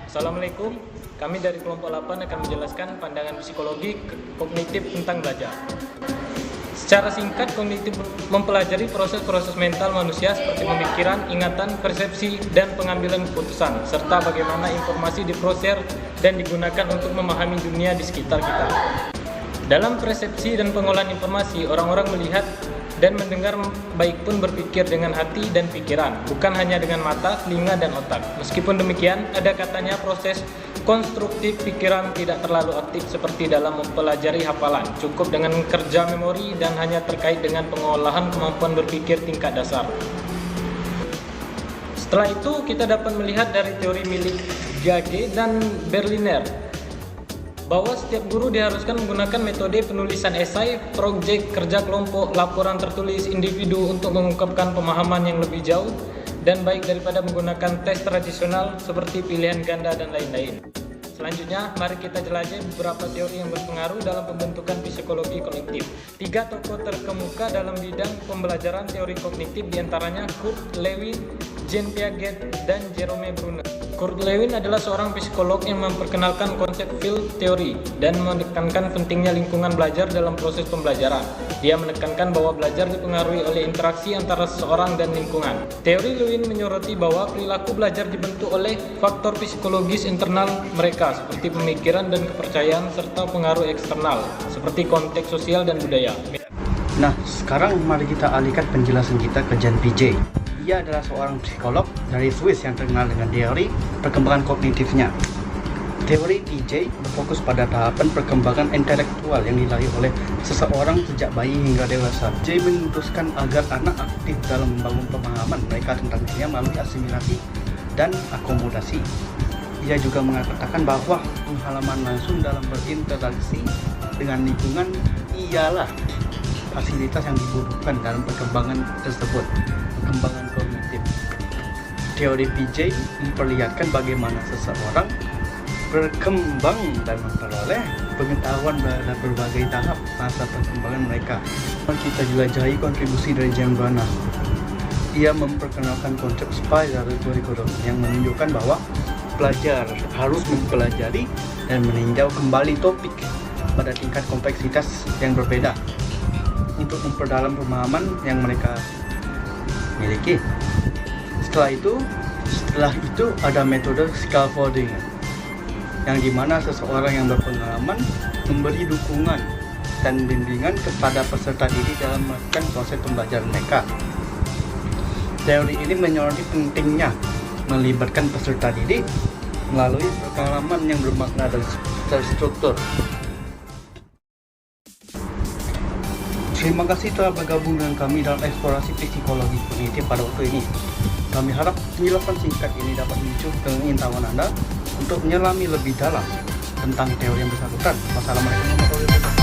Assalamualaikum, kami dari kelompok 8 akan menjelaskan pandangan psikologi kognitif tentang belajar. Secara singkat, kognitif mempelajari proses-proses mental manusia seperti pemikiran, ingatan, persepsi, dan pengambilan keputusan, serta bagaimana informasi diproses dan digunakan untuk memahami dunia di sekitar kita. Dalam persepsi dan pengolahan informasi, orang-orang melihat dan mendengar, baik pun berpikir dengan hati dan pikiran, bukan hanya dengan mata, telinga, dan otak. Meskipun demikian, ada katanya proses konstruktif pikiran tidak terlalu aktif seperti dalam mempelajari hafalan, cukup dengan kerja memori dan hanya terkait dengan pengolahan kemampuan berpikir tingkat dasar. Setelah itu, kita dapat melihat dari teori milik Gage dan Berliner, bahwa setiap guru diharuskan menggunakan metode penulisan esai, proyek, kerja kelompok, laporan tertulis individu untuk mengungkapkan pemahaman yang lebih jauh dan baik daripada menggunakan tes tradisional seperti pilihan ganda dan lain-lain. Selanjutnya, mari kita jelajahi beberapa teori yang berpengaruh dalam pembentukan psikologi kognitif. 3 tokoh terkemuka dalam bidang pembelajaran teori kognitif diantaranya Kurt Lewin, Jean Piaget, dan Jerome Bruner. Kurt Lewin adalah seorang psikolog yang memperkenalkan konsep field theory dan menekankan pentingnya lingkungan belajar dalam proses pembelajaran. Dia menekankan bahwa belajar dipengaruhi oleh interaksi antara seseorang dan lingkungan. Teori Lewin menyoroti bahwa perilaku belajar dibentuk oleh faktor psikologis internal mereka seperti pemikiran dan kepercayaan serta pengaruh eksternal seperti konteks sosial dan budaya. Nah, sekarang mari kita alihkan penjelasan kita ke Jean Piaget. Ia adalah seorang psikolog dari Swiss yang terkenal dengan teori perkembangan kognitifnya. Teori Piaget berfokus pada tahapan perkembangan intelektual yang dilalui oleh seseorang sejak bayi hingga dewasa. Piaget memutuskan agar anak aktif dalam membangun pemahaman mereka tentang dunia melalui asimilasi dan akomodasi. Ia juga mengatakan bahwa pengalaman langsung dalam berinteraksi dengan lingkungan ialah fasilitas yang dibutuhkan dalam perkembangan tersebut. Perkembangan kognitif. Teori Piaget memperlihatkan bagaimana seseorang berkembang dan memperoleh pengetahuan pada berbagai tahap masa perkembangan mereka. Kita jelajahi kontribusi dari James Banner. Ia memperkenalkan konsep spiral curriculum yang menunjukkan bahwa pelajar harus mempelajari dan meninjau kembali topik pada tingkat kompleksitas yang berbeda untuk memperdalam pemahaman yang mereka miliki. Setelah itu ada metode scaffolding yang dimana seseorang yang berpengalaman memberi dukungan dan bimbingan kepada peserta didik dalam melakukan proses pembelajaran mereka. Teori ini menyoroti pentingnya melibatkan peserta didik melalui pengalaman yang bermakna dan terstruktur. Terima kasih telah bergabung dengan kami dalam eksplorasi psikologi kognitif pada waktu ini. Kami harap penjelasan singkat ini dapat memicu keingintahuan Anda untuk menyelami lebih dalam tentang teori yang bersangkutan. Wassalamualaikum warahmatullahi wabarakatuh.